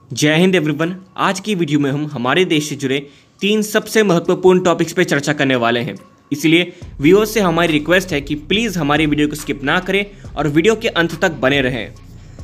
जय हिंद एवरीवन। आज की वीडियो में हम हमारे देश से जुड़े 3 सबसे महत्वपूर्ण टॉपिक्स पे चर्चा करने वाले हैं। इसलिए व्यूअर्स से हमारी रिक्वेस्ट है कि प्लीज़ हमारी वीडियो को स्किप ना करें और वीडियो के अंत तक बने रहें।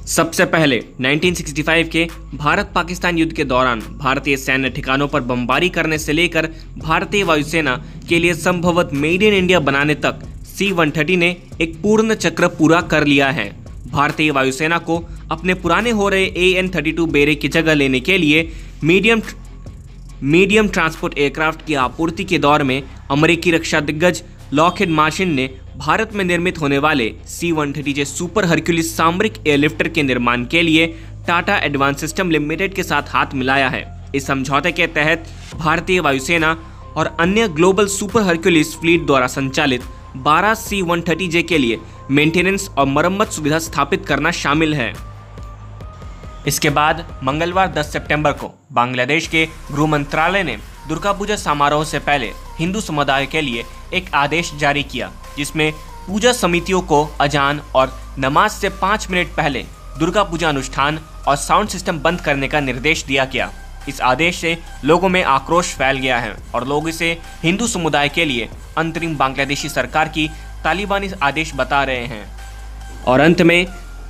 सबसे पहले 1965 के भारत पाकिस्तान युद्ध के दौरान भारतीय सैन्य ठिकानों पर बमबारी करने से लेकर भारतीय वायुसेना के लिए संभवतः मेड इन इंडिया बनाने तक C-130 ने एक पूर्ण चक्र पूरा कर लिया है। भारतीय वायुसेना को अपने पुराने हो रहे AN-32 बेरे की जगह लेने के लिए मीडियम ट्रांसपोर्ट एयरक्राफ्ट की आपूर्ति के दौर में अमेरिकी रक्षा दिग्गज लॉकहीड मार्टिन ने भारत में निर्मित होने वाले C-130J सुपर हरक्यूलिस सामरिक एयरलिफ्टर के निर्माण के लिए टाटा एडवांस सिस्टम लिमिटेड के साथ हाथ मिलाया है। इस समझौते के तहत भारतीय वायुसेना और अन्य ग्लोबल सुपर हरक्यूलिस फ्लीट द्वारा संचालित 12 C-130J के लिए मेंटेनेंस और मरम्मत सुविधा स्थापित करना शामिल है। इसके बाद मंगलवार 10 सितंबर को बांग्लादेश के गृह मंत्रालय ने दुर्गा पूजा समारोह से पहले हिंदू समुदाय के लिए एक आदेश जारी किया, जिसमें पूजा समितियों को अजान और नमाज से 5 मिनट पहले दुर्गा पूजा अनुष्ठान और साउंड सिस्टम बंद करने का निर्देश दिया गया। इस आदेश से लोगों में आक्रोश फैल गया है और लोग इसे हिंदू समुदाय के लिए अंतरिम बांग्लादेशी सरकार की तालिबानी आदेश बता रहे हैं। और अंत में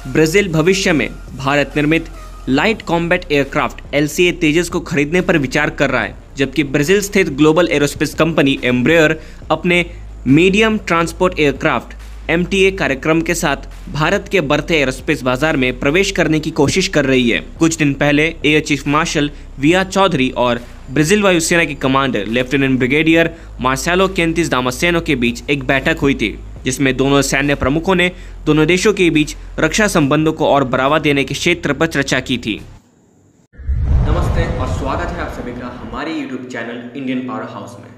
ब्राजील भविष्य में भारत निर्मित लाइट कॉम्बैट एयरक्राफ्ट LCA तेजस को खरीदने पर विचार कर रहा है, जबकि ब्राजील स्थित ग्लोबल एरोस्पेस कंपनी एम्ब्रेयर अपने मीडियम ट्रांसपोर्ट एयरक्राफ्ट MTA कार्यक्रम के साथ भारत के बढ़ते एरोस्पेस बाजार में प्रवेश करने की कोशिश कर रही है। कुछ दिन पहले air chief marshal VR Chaudhary और ब्राजील वायुसेना के commander lieutenant brigadier Marcelo Kanitz Damasceno के बीच एक बैठक हुई थी, जिसमें दोनों सैन्य प्रमुखों ने दोनों देशों के बीच रक्षा संबंधों को और बढ़ावा देने के क्षेत्र पर चर्चा की थी। नमस्ते और स्वागत है आप सभी का हमारे YouTube channel Indian power house में।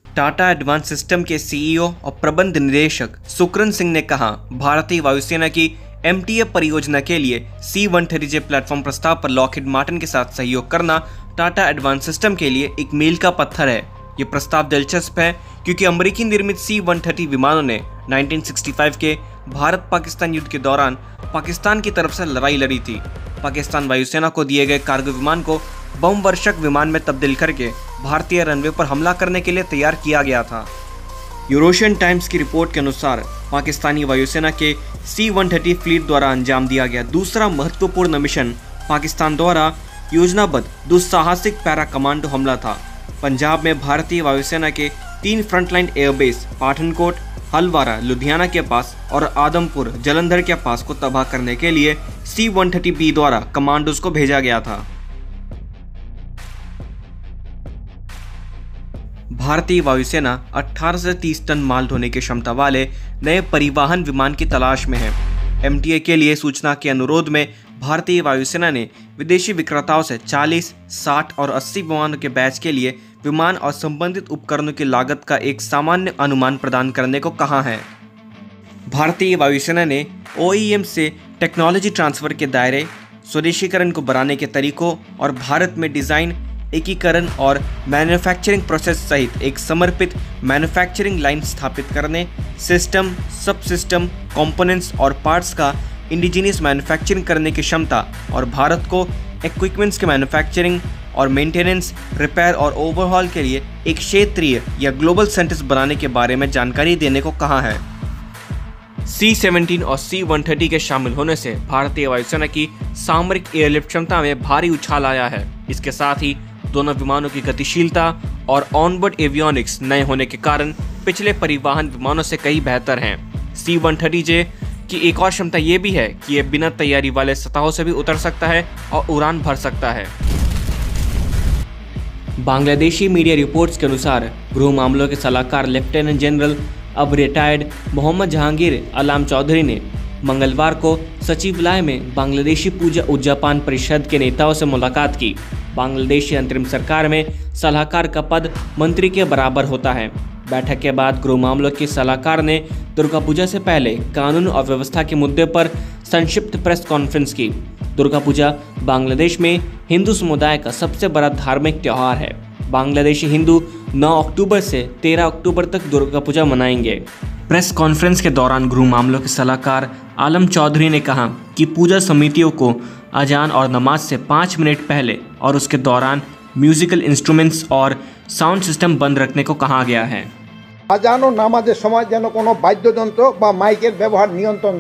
टाटा एडवांस सिस्टम के CEO और प्रबंध निदेशक सुकरन सिंह ने कहा, भारतीय वायुसेना की MTA परियोजना के लिए C-130J प्लेटफॉर्म प्रस्ताव पर लॉकहीड मार्टिन के साथ सहयोग करना टाटा एडवांस सिस्टम के लिए एक मील का पत्थर है। ये प्रस्ताव दिलचस्प है क्योंकि अमेरिकी निर्मित C-130 विमानों ने 1965 के भारत पाकिस्तान युद्ध के दौरान पाकिस्तान की तरफ से लड़ाई लड़ी थी। पाकिस्तान वायुसेना को दिए गए कार्गो विमान को बम वर्षक विमान में तब्दील करके भारतीय रनवे पर हमला करने के लिए तैयार किया गया था। यूरोशियन टाइम्स की रिपोर्ट के अनुसार पाकिस्तानी वायुसेना के C-130 फ्लीट द्वारा अंजाम दिया गया दूसरा महत्वपूर्ण मिशन पाकिस्तान द्वारा योजनाबद्ध दुस्साहसिक पैरा कमांडो हमला था। पंजाब में भारतीय वायुसेना के 3 फ्रंटलाइन एयरबेस पाठनकोट, हलवारा, लुधियाना के पास और आदमपुर, जलंधर के पास को तबाह करने के लिए C-130B द्वारा कमांडोज को भेजा गया था। भारतीय वायुसेना 18 से 30 टन माल ढोने की क्षमता वाले नए परिवहन विमान की तलाश में है। MTA के लिए सूचना के अनुरोध में भारतीय वायुसेना ने विदेशी विक्रेताओं से 40, 60 और 80 विमानों के बैच के लिए विमान और संबंधित उपकरणों की लागत का एक सामान्य अनुमान प्रदान करने को कहा है। भारतीय वायुसेना ने OEM से टेक्नोलॉजी ट्रांसफर के दायरे, स्वदेशीकरण को बढ़ाने के तरीकों और भारत में डिज़ाइन, एकीकरण और मैन्युफैक्चरिंग प्रोसेस सहित एक समर्पित मैन्युफैक्चरिंग लाइन स्थापित करने, सिस्टम, सब सिस्टम, कंपोनेंट्स और पार्ट्स का इंडिजीनियस मैन्युफैक्चरिंग करने की क्षमता और भारत को इक्विपमेंट्स के मैन्युफैक्चरिंग और मेंटेनेंस, रिपेयर और ओवरहॉल के लिए एक क्षेत्रीय या ग्लोबल सेंटर्स बनाने के बारे में जानकारी देने को कहा है। C-17 और C-130 के शामिल होने से भारतीय वायुसेना की सामरिक एयरलिफ्ट क्षमता में भारी उछाल आया है। इसके साथ ही दोनों विमानों की गतिशीलता और ऑनबोर्ड एवियोनिक्स नए होने के कारण पिछले परिवहन विमानों से कई बेहतर हैं। C-130J की एक और क्षमता ये भी है कि यह बिना तैयारी वाले सतहों से भी उतर सकता है और उड़ान भर सकता है। बांग्लादेशी मीडिया रिपोर्ट्स के अनुसार गृह मामलों के सलाहकार लेफ्टिनेंट जनरल अब रिटायर्ड मोहम्मद जहांगीर आलम चौधरी ने मंगलवार को सचिवालय में बांग्लादेशी पूजा उद्यापन परिषद के नेताओं से मुलाकात की। बांग्लादेशी अंतरिम सरकार में सलाहकार का पद मंत्री के बराबर होता है। बैठक के बाद गृह मामलों के सलाहकार ने दुर्गा पूजा से पहले कानून और व्यवस्था के मुद्दे पर संक्षिप्त प्रेस कॉन्फ्रेंस की। दुर्गा पूजा बांग्लादेश में हिंदू समुदाय का सबसे बड़ा धार्मिक त्यौहार है। बांग्लादेशी हिंदू 9 अक्टूबर से 13 अक्टूबर तक दुर्गा पूजा मनाएंगे। प्रेस कॉन्फ्रेंस के दौरान गृह मामलों के सलाहकार आलम चौधरी ने कहा कि पूजा समितियों को अजान और नमाज से 5 मिनट पहले और उसके दौरान म्यूजिकल इंस्ट्रूमेंट्स और साउंड सिस्टम बंद रखने को कहा गया है। আজান ও নামাজের সময় যেন কোনো বাদ্যযন্ত্র বা মাইকের ব্যবহার নিয়ন্ত্রণ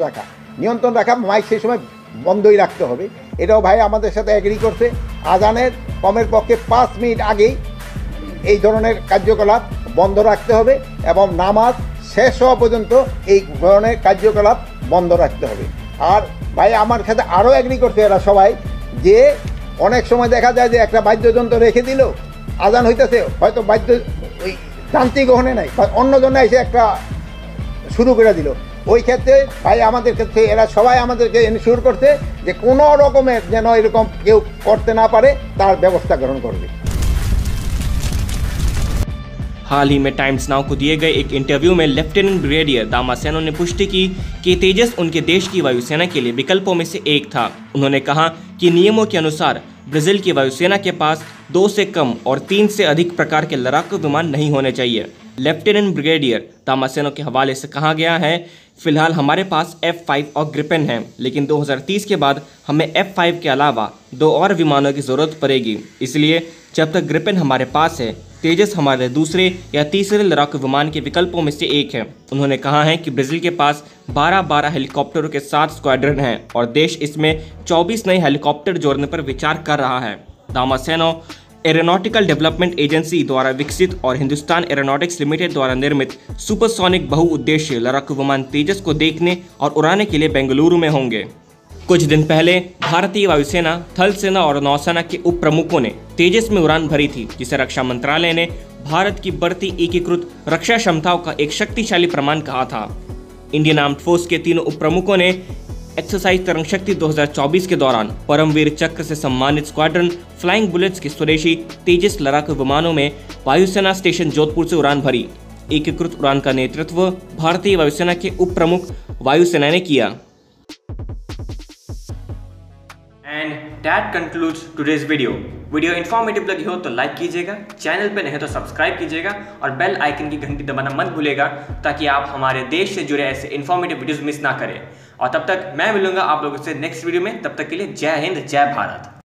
রাখা মাইক সেই সময় বন্ধই রাখতে হবে। এটাও ভাই আমাদের সাথে এগ্রি করছে। আজানের কমের পক্ষে 5 মিনিট আগেই এই ধরনের কার্যকলাপ বন্ধ রাখতে হবে এবং নামাজ শেষ হওয়া পর্যন্ত এই ধরনের কার্যকলাপ বন্ধ রাখতে হবে। আর ভাই আমার সাথে আরও এগ্রি করছে এরা সবাই যে অনেক সময় দেখা যায় যে একটা বাদ্যযন্ত্র রেখে দিল, আজান হইতেছে, হয়তো বাদ্য ওই যান্ত্রিক ওখানে নাই বা অন্য জন্য এসে একটা শুরু করে দিল, ওই ক্ষেত্রে ভাই আমাদের ক্ষেত্রে এরা সবাই আমাদেরকে এনশিওর করছে যে কোনো রকমের যেন এরকম কেউ করতে না পারে তার ব্যবস্থা গ্রহণ করবে। हाल ही में टाइम्स नाउ को दिए गए एक इंटरव्यू में लेफ्टिनेंट ब्रिगेडियर दामासेनो ने पुष्टि की कि तेजस उनके देश की वायुसेना के लिए विकल्पों में से एक था। उन्होंने कहा कि नियमों के अनुसार ब्राजील की वायुसेना के पास 2 से कम और 3 से अधिक प्रकार के लड़ाकू विमान नहीं होने चाहिए। लेफ्टिनेंट ब्रिगेडियर दामासेनो के हवाले से कहा गया है, फिलहाल हमारे पास F-5 और ग्रिपेन हैं, लेकिन 2030 के बाद हमें F-5 के अलावा 2 और विमानों की ज़रूरत पड़ेगी। इसलिए जब तक ग्रिपेन हमारे पास है, तेजस हमारे दूसरे या तीसरे लड़ाकू विमान के विकल्पों में से एक है। उन्होंने कहा है कि ब्राज़ील के पास 12 हेलीकॉप्टरों के 7 स्क्वाड्रन हैं और देश इसमें 24 नए हेलीकॉप्टर जोड़ने पर विचार कर रहा है। दामासेनो एरोनॉटिकल डेवलपमेंट एजेंसी द्वारा विकसित और हिंदुस्तान एरोनॉटिक्स लिमिटेड द्वारा निर्मित सुपरसोनिक बहुउद्देशीय लड़ाकू विमान तेजस को देखने और उड़ाने के लिए बेंगलुरु में होंगे। कुछ दिन पहले भारतीय वायुसेना, थल सेना और नौसेना के उप प्रमुखों ने तेजस में उड़ान भरी थी, जिसे रक्षा मंत्रालय ने भारत की बढ़ती एकीकृत रक्षा क्षमताओं का एक शक्तिशाली प्रमाण कहा था। इंडियन आर्म्ड फोर्स के तीनों उप प्रमुखों ने एक्सरसाइज तरंग शक्ति 2024 के दौरान परमवीर चक्र से सम्मानित स्क्वाड्रन फ्लाइंग बुलेट्स के स्वदेशी तेजस लड़ाकू विमानों में वायुसेना स्टेशन जोधपुर से उड़ान भरी। एकीकृत उड़ान का नेतृत्व भारतीय वायुसेना के उप प्रमुख वायुसेना ने किया। And that concludes today's video informative लगी हो तो लाइक कीजिएगा, चैनल पे नहीं तो सब्सक्राइब कीजिएगा और बेल आइकन की घंटी दबाना मत भूलिएगा ताकि आप हमारे देश से जुड़े ऐसे इन्फॉर्मेटिव वीडियोस मिस ना करें। और तब तक मैं मिलूंगा आप लोगों से नेक्स्ट वीडियो में। तब तक के लिए जय हिंद, जय भारत।